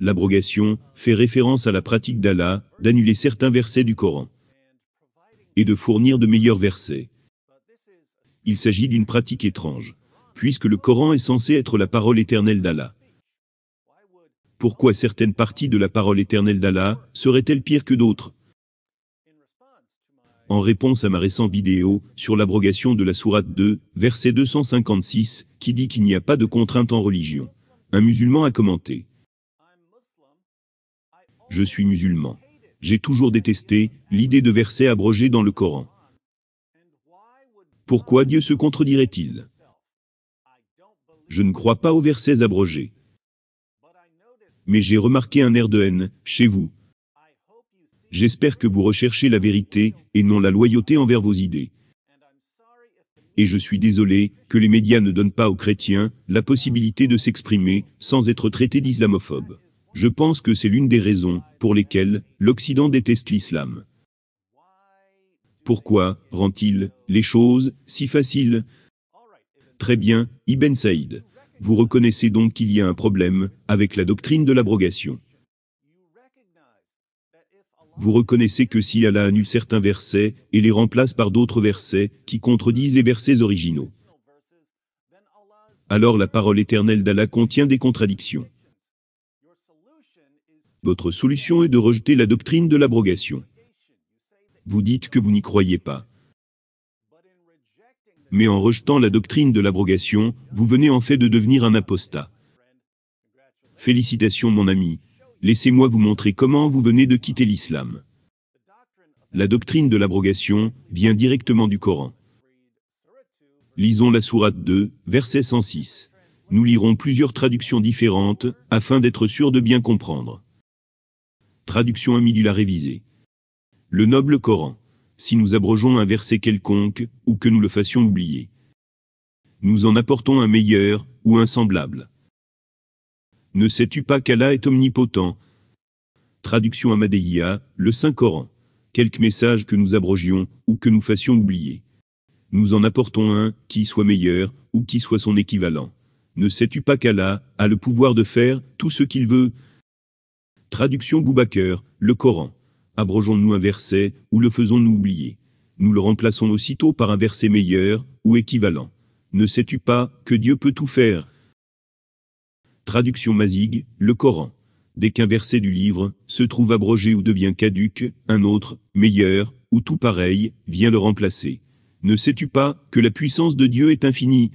L'abrogation fait référence à la pratique d'Allah d'annuler certains versets du Coran et de fournir de meilleurs versets. Il s'agit d'une pratique étrange, puisque le Coran est censé être la parole éternelle d'Allah. Pourquoi certaines parties de la parole éternelle d'Allah seraient-elles pires que d'autres? En réponse à ma récente vidéo sur l'abrogation de la sourate 2, verset 256, qui dit qu'il n'y a pas de contrainte en religion, un musulman a commenté: Je suis musulman. J'ai toujours détesté l'idée de versets abrogés dans le Coran. Pourquoi Dieu se contredirait-il? Je ne crois pas aux versets abrogés. Mais j'ai remarqué un air de haine chez vous. J'espère que vous recherchez la vérité et non la loyauté envers vos idées. Et je suis désolé que les médias ne donnent pas aux chrétiens la possibilité de s'exprimer sans être traités d'islamophobes. Je pense que c'est l'une des raisons pour lesquelles l'Occident déteste l'islam. Pourquoi rend-il les choses si faciles? Très bien, Ibn Saïd. Vous reconnaissez donc qu'il y a un problème avec la doctrine de l'abrogation. Vous reconnaissez que si Allah annule certains versets et les remplace par d'autres versets qui contredisent les versets originaux, alors la parole éternelle d'Allah contient des contradictions. Votre solution est de rejeter la doctrine de l'abrogation. Vous dites que vous n'y croyez pas. Mais en rejetant la doctrine de l'abrogation, vous venez en fait de devenir un apostat. Félicitations mon ami. Laissez-moi vous montrer comment vous venez de quitter l'islam. La doctrine de l'abrogation vient directement du Coran. Lisons la sourate 2, verset 106. Nous lirons plusieurs traductions différentes, afin d'être sûr de bien comprendre. Traduction Amidullah révisée. Le noble Coran. Si nous abrogeons un verset quelconque, ou que nous le fassions oublier, nous en apportons un meilleur, ou un semblable. Ne sais-tu pas qu'Allah est omnipotent? Traduction Ahmadiyya, le Saint-Coran. Quelque message que nous abrogions, ou que nous fassions oublier, nous en apportons un, qui soit meilleur, ou qui soit son équivalent. Ne sais-tu pas qu'Allah a le pouvoir de faire tout ce qu'il veut? Traduction Boubaker, le Coran. Abrogeons-nous un verset, ou le faisons-nous oublier? Nous le remplaçons aussitôt par un verset meilleur, ou équivalent. Ne sais-tu pas que Dieu peut tout faire? Traduction Mazig, le Coran. Dès qu'un verset du livre se trouve abrogé ou devient caduc, un autre, meilleur, ou tout pareil, vient le remplacer. Ne sais-tu pas que la puissance de Dieu est infinie?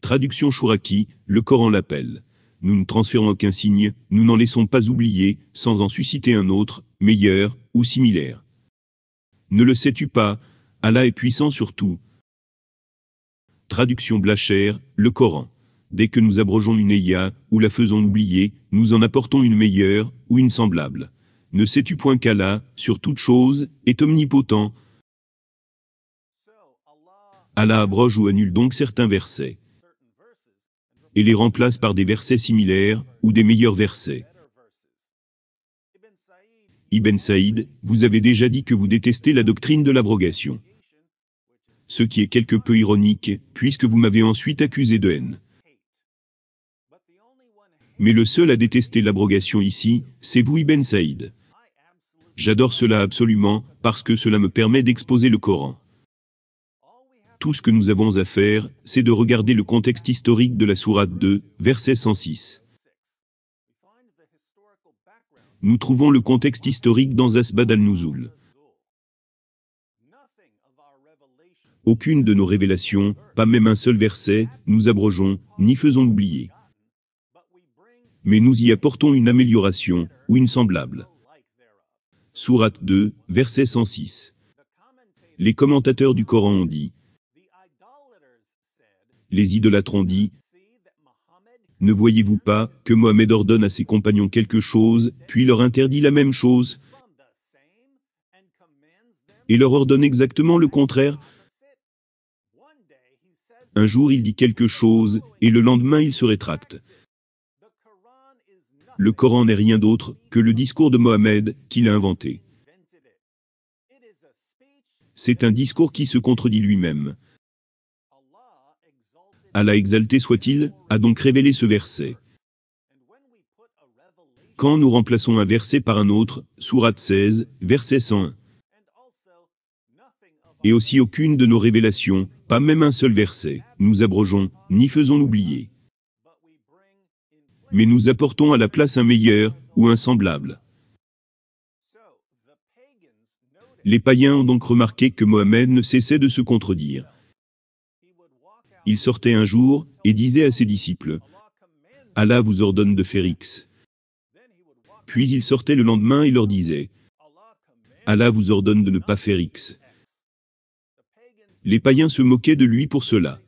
Traduction Chouraki, le Coran l'appelle. Nous ne transférons aucun signe, nous n'en laissons pas oublier, sans en susciter un autre, meilleur, ou similaire. Ne le sais-tu pas, Allah est puissant sur tout. Traduction Blacher, le Coran. Dès que nous abrogeons une ayah, ou la faisons oublier, nous en apportons une meilleure, ou une semblable. Ne sais-tu point qu'Allah, sur toute chose, est omnipotent? Allah abroge ou annule donc certains versets, et les remplace par des versets similaires, ou des meilleurs versets. Ibn Saïd, vous avez déjà dit que vous détestez la doctrine de l'abrogation. Ce qui est quelque peu ironique, puisque vous m'avez ensuite accusé de haine. Mais le seul à détester l'abrogation ici, c'est vous Ibn Saïd. J'adore cela absolument, parce que cela me permet d'exposer le Coran. Tout ce que nous avons à faire, c'est de regarder le contexte historique de la sourate 2, verset 106. Nous trouvons le contexte historique dans Asbad al-Nuzul. Aucune de nos révélations, pas même un seul verset, nous abrogeons, ni faisons oublier. Mais nous y apportons une amélioration, ou une semblable. Sourate 2, verset 106. Les commentateurs du Coran ont dit, les idolâtres ont dit, ne voyez-vous pas que Mohammed ordonne à ses compagnons quelque chose, puis leur interdit la même chose, et leur ordonne exactement le contraire? Un jour il dit quelque chose, et le lendemain il se rétracte. Le Coran n'est rien d'autre que le discours de Mohammed qu'il a inventé. C'est un discours qui se contredit lui-même. Allah exalté soit-il, a donc révélé ce verset. Quand nous remplaçons un verset par un autre, sourate 16, verset 101. Et aussi aucune de nos révélations, pas même un seul verset, nous abrogeons, ni faisons oublier. Mais nous apportons à la place un meilleur, ou un semblable. Les païens ont donc remarqué que Mohammed ne cessait de se contredire. Il sortait un jour, et disait à ses disciples, « Allah vous ordonne de faire X. » Puis il sortait le lendemain et leur disait, « Allah vous ordonne de ne pas faire X. » Les païens se moquaient de lui pour cela.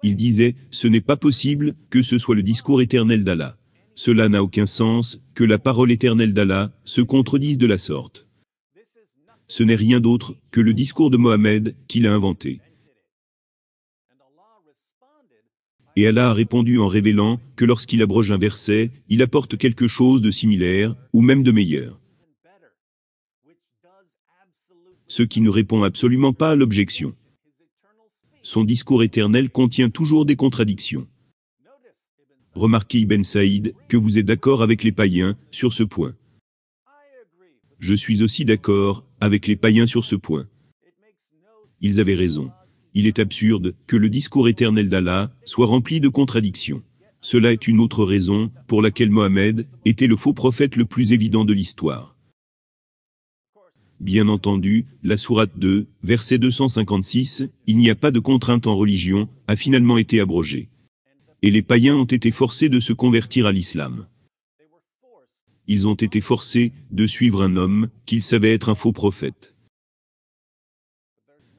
Ils disaient, « Ce n'est pas possible que ce soit le discours éternel d'Allah. Cela n'a aucun sens, que la parole éternelle d'Allah se contredise de la sorte. Ce n'est rien d'autre que le discours de Mohammed qu'il a inventé. » Et Allah a répondu en révélant que lorsqu'il abroge un verset, il apporte quelque chose de similaire, ou même de meilleur. Ce qui ne répond absolument pas à l'objection. Son discours éternel contient toujours des contradictions. Remarquez Ibn Saïd, que vous êtes d'accord avec les païens sur ce point. Je suis aussi d'accord avec les païens sur ce point. Ils avaient raison. Il est absurde que le discours éternel d'Allah soit rempli de contradictions. Cela est une autre raison pour laquelle Mohammed était le faux prophète le plus évident de l'histoire. Bien entendu, la sourate 2, verset 256, « Il n'y a pas de contrainte en religion » a finalement été abrogée. Et les païens ont été forcés de se convertir à l'islam. Ils ont été forcés de suivre un homme qu'ils savaient être un faux prophète.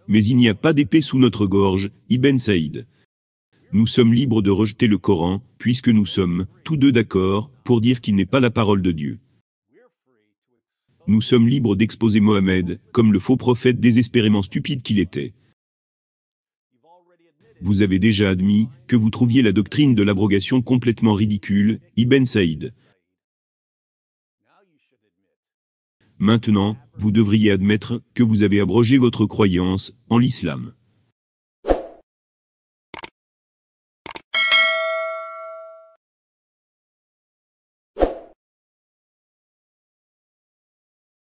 Mais il n'y a pas d'épée sous notre gorge, Ibn Saïd. Nous sommes libres de rejeter le Coran, puisque nous sommes, tous deux d'accord, pour dire qu'il n'est pas la parole de Dieu. Nous sommes libres d'exposer Mohammed, comme le faux prophète désespérément stupide qu'il était. Vous avez déjà admis que vous trouviez la doctrine de l'abrogation complètement ridicule, Ibn Saïd. Maintenant, vous devriez admettre que vous avez abrogé votre croyance en l'islam.